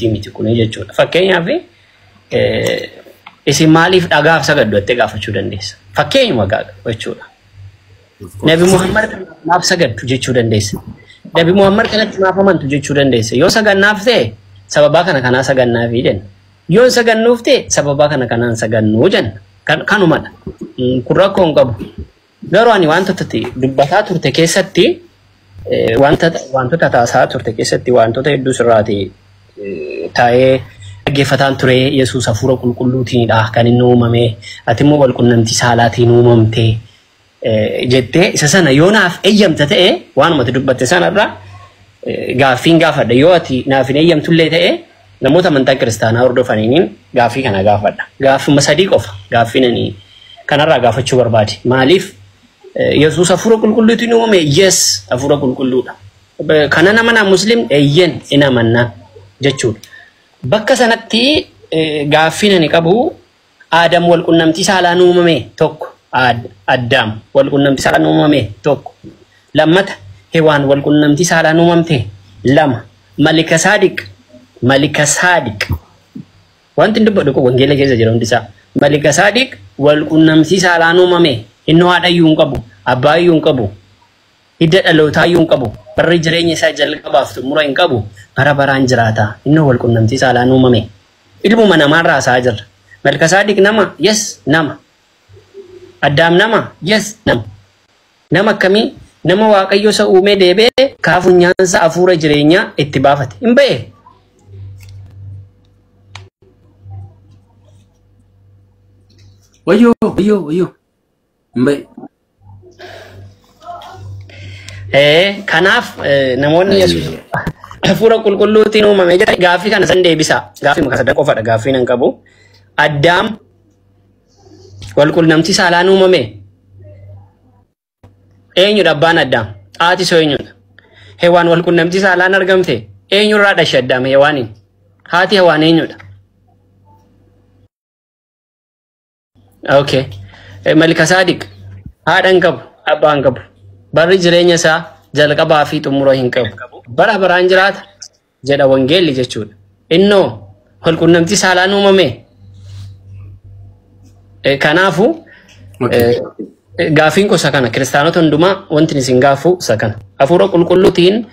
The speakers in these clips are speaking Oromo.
miti kun jechuudha. Fakkeenyaaf isin maaliif dhagaaf sagaddu itti gaafachuu dandeessa. Fakkeenyuma jechuudha. Nabi Muhammad maaf sagaddu jechuu dandeessa. Nabi Muhammad kanatti maaf amantu jechuu dandeessa. Yoo sagannaaf ta'e sababa kana sagannaafi jenna. Yoo sagannuuf ta'e sababa kanaan sagannuu jenna. Kanumadha. Kun rakkoo hin qabu. Garuu ani wantoota dubbataa turte keessatti wantoota taasaa turte keessatti wantoota hedduu sirraati taa'ee dhaggeeffataan ture. Yesuus hafuura qulqulluutiinidha kan inni uumame. Ati immoo walqunnamtii saalaatiin uumamte jettee isa sana yoo naaf eeyyamta ta'e waanumatti dubbatte sanarraa gaaffiin gaafadha. Yoo ati naaf hin eeyyamtullee ta'e namoota amantaa kiristaanaa hordofaniin gaaffii kana gaafadha. Gaaffii sadii qofa gaaffiin ani kanarraa gaafachuu barbaade. Maaliif Yesuus hafuura qulqulluutiin uumame? Yes, hafuura qulqulluudha. Kana nama muslim eeyyen in amanna jechuudha. Bakka sanatti gaaffiin ani qabu Aadam walqunnamtii saalaan uumame tokko. Addaam walqunnamtii saalaan uumame tokko. Lammata Hewaan walqunnamtii saalaan uumamte lama. Malika Saadiq wanti dubbadhu ko wangeela keessa jira hundisaa. Malika Saadiq walqunnamtii saalaan uumame. Inni haadhayyuu hin qabu, abbaayyuu hin qabu, hidda dhalootayyuu hin qabu, barri jireenya isaa jalqabaaf xumura hin qabu, bara baraan jiraata. Inni walqunnamtii saalaan uumame. Ilmuma namaarraa haasaa jirra. Malika Saadiq nama? Yes, nama. Addaam nama? Yes, nama. Nama akkamii? Nama Waaqayyo isa uumee deebee kaafunyaansa hafuura jireenyaa itti baafate. Hin ba'e? Wayyoo. Mbay. Kanaaf namoonni Yesuus hafuura qulqulluutiin uumame jedha. Gaaffii kana san deebisa. Gaaffii maka sadii qofadha gaaffii nan qabu. Addaam walqunnamtii saalaan uumame. Eenyudha abbaan Addaam? Haati isaa eenyudha? Hewaan walqunnamtii saalaan argamte. Eenyurraa dhashe Addaam Hewaaniin? Haati Hewaan eenyudha? Okay. Malika Saadiq haadha hin qabu, abbaa hin qabu. Barri jireenya isaa jalqabaa fi xumura hin qabu. Bara baraan jiraata jedha wangeelli jechuudha. Innoo walqunnamtii saalaan uumame. Kanaafu gaaffiin gosa kana kiristaanota hundumaa wanti isin gaafu isa kana. Hafuura qulqulluutiin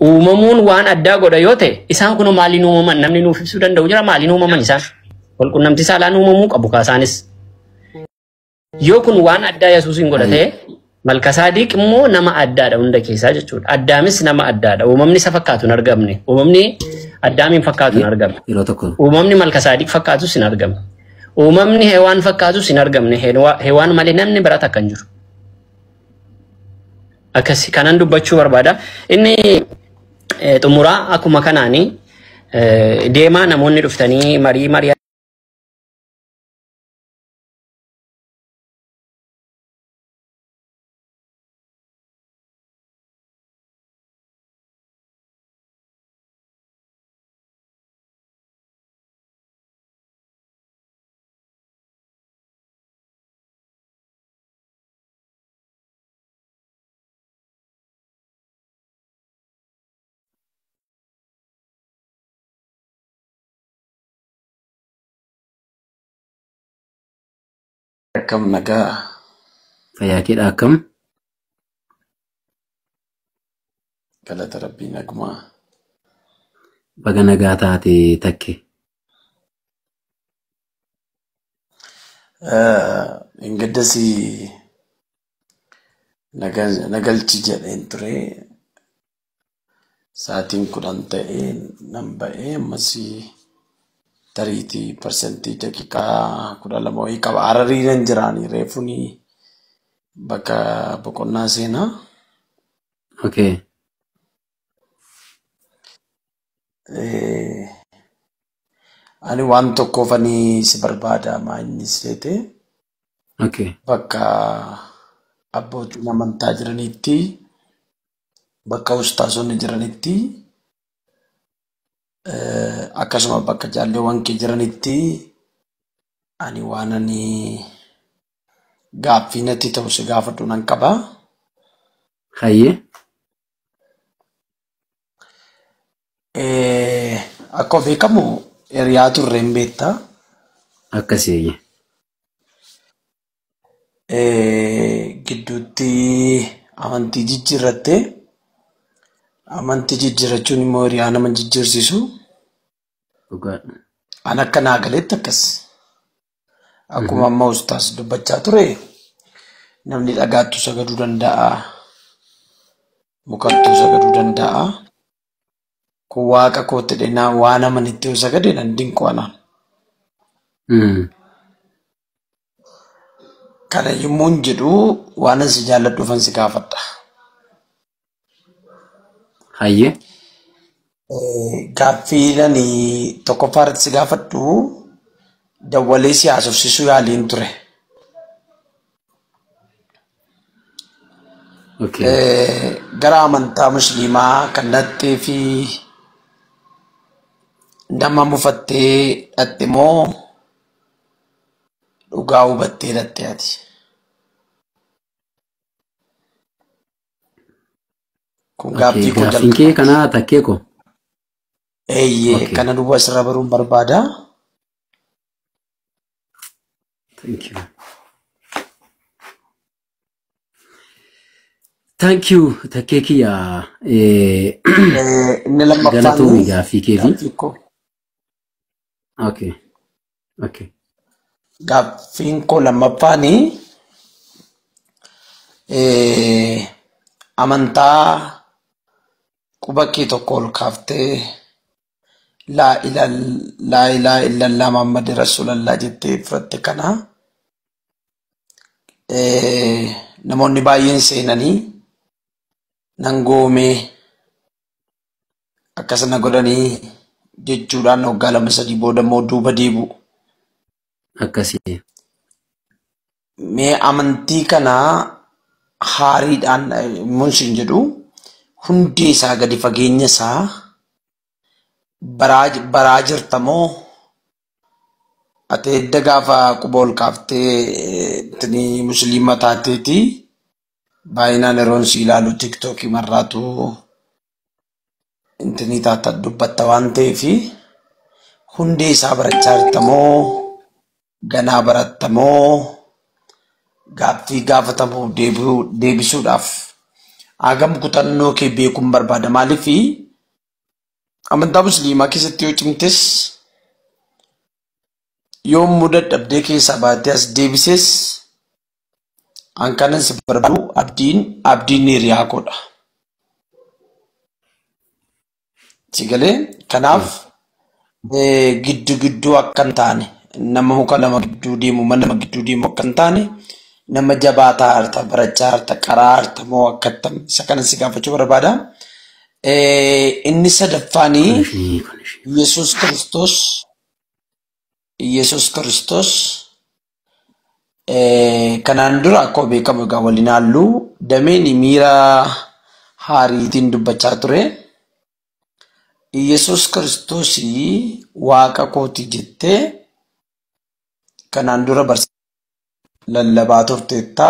uumamuun waan addaa godha yoo ta'e isaan kun maaliin uumaman namni nuuf ibsuu danda'u jira. Maaliin uumaman isaan? Walqunnamtii saalaan uumamuu qabu kaasaanis. Yoo kun waan addaa Yesuusin godhatee Malika Saadiq immoo nama addaadha hunda keessaa jechuudha. Addaamis nama addaadha. Uumamni isa fakkaatu hin argamne. Uumamni Addaamiin fakkaatu hin argamne. Uumamni Malika Saadiq fakkaatus hin argamne. Uumamni Hewaan fakkaatus hin argamne. Hewaan malee namni biraan akka hin jiru. Akkasi kanan dubbachuu barbaada. Inni xumuraa akkuma kanaanii deemaa namoonni dhuftanii marii Akkam nagaa fayyaatiidha akkam galata rabbii nagumaa baga nagaa taate takke ingaddasi nagalchi jedheen ture sa'aatiin 10 ta'ee nan ba'ee ammasii tariitii persentii daqiiqaa 12 wayii qaba. Arariiran jiraanii reefuni bakka boqonnaa seenaa. Okay. Ani waan tokkoofanii si barbaada maanyi seete. Okay. Bakka abbootiin amantaa jiranitti bakka ustaasonni jiranitti akkasuma bakka jaalleewwan kee jiranitti ani waan ani gaaffii natti ta'u si gaafadhu nan qaba. Hayyee. Akka beekamu hiriyaa turreen beektaa. Akkasii. Gidduutti amantii jijjiirratte. Amantii jijjiirrachuun immoo hiriyaa nama jijjiirsisu. Dhugaadha. An akka naa galeetti akkas. Akkuma amma ustaas dubbachaa ture namni dhagaattu sagaduu danda'a. Mukattuu sagaduu danda'a. Kun waaqa kootti dhenaa waan amanitti yoo sagade nan dinqu anaan. Kana yommuun jedhu waan si jaalladhuufan si gaafadha. Hayyee. Gaaffiidhaan tokkoffaarratti si gaafadhu dawwalee si haasofsiisuu yaaliin ture. Gara amantaa musliimaa kan dhattee fi nama mufattee dhatte moo dhugaa hubattee dhatte ati? Kun gaaffii koo Gaaffiin kee kanaa takkee koo. Eeyyee kana duwwaa asirraa baruun barbaada. Thank you. Thank you takkee kiyyaa. Inni lammaffaan Galatoomii gaaffii keefi. Okay. Okay. Gaaffiin koo lammaffaan amantaa quba kee tokko ol kaaftee laa ilaaha illallah Muhammad Rasuulallah jettee fudhatte kana namoonni baay'een seenanii nan goomee akkasana godhanii jechuudhaan waggaa 2-3 booda immoo duuba deebi'u. Akkasii. Mee amantii kana haariidhaan munsiin jedhu hundi isaa gadi fageenya isaa baraa jirtamoo ati edda gaafa quba ol kaaftee musliima taateeti baay'inaan yeroon si ilaalu tiktookii marraatu intini taata dubbatta waan ta'eef hundi isaa barachaa jirtamoo ganaa barattamoo gaaffii gaafatamoo deebisuudhaaf hagam kutannoo kee beekuun barbaada. Maaliif amantaa musliimaa keessatti yoo cimtes yoo muda dhabdee keessaa baatee as deebises an kanan si barbaadu abdiin hiriyaa koodha. Sigalee kanaaf gidduu akka hin taane nama muka lama gidduu deemu mana lama gidduu deemu akka hin taane nama jabaataa harta barachaa harta qaraa harta moo akkattam isa kanan si gaafachuu barbaada. Inni sadaffaanii Yesus Kiristoos kanaan dura akkuma beekamu egaa waliin halluu dameen miira haariitiin dubbachaa ture. Yesus Kiristoos waaqa kooti jettee kanaan dura lallabaa turteetta.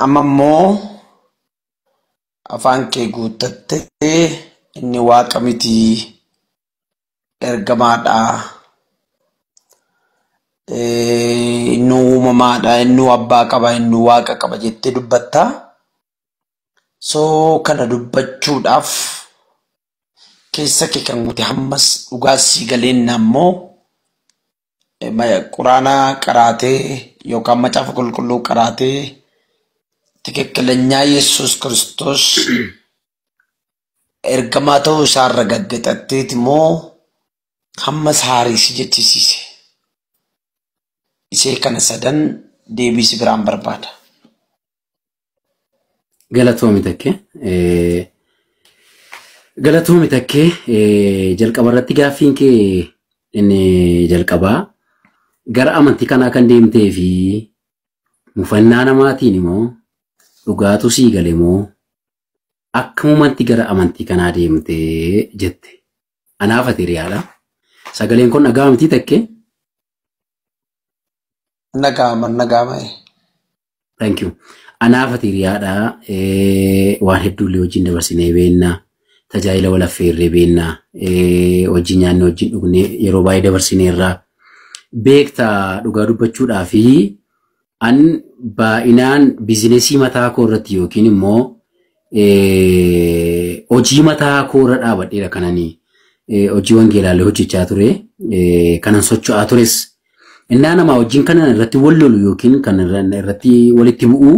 Amma immoo afaan kee guuttattee inni waaqa miti ergamaadha. Inni uumamaadha, inni abbaa qaba, inni waaqa qaba jettee dubbatta. So kana dubbachuudhaaf keessa kee kan guute hammas dhugaa sii galeen ammoo quraana qaraatee yookaan macaafa qulqulluu qaraatee tikekkelenyaa Yesus Kiristoos ergamaa ta'uu isaarra gaggaxatteeti moo hammas haariisi jechisiise. Isee kana sadan deebisi biraan barbaada. Galatoomi takkee jalqaba irratti gaaffiin kee inni jalqabaa gara amantii kanaa kan deemtee fi mufannaa namaatiin immoo dhugaatu sii gale moo akkamumanti gara amantii kanaa deemtee jette. Anaaf ati hiriyaadha. Sagaleen kun nagaa miti takkee? Nagaama. Thank you. Anaaf ati hiriyaadha. Waan hedduullee wajjin dabarsinee beennaa. tajaajila walaffeerree beennaa hojii nyaanne hojii dhugne yeroo baay'ee dabarsineerraa beektaa dhugaa dubbachuudhaa fi an baay'inaan bizinesii mataa koo irratti yookiin immoo hojii mataa koo irra dhaabadheera kananii hojii wangeelaalee hojjechaa ture kanan socho'aa tures innaa namaa wajjin kanan irratti wal lolu yookiin kan irratti walitti bu'uu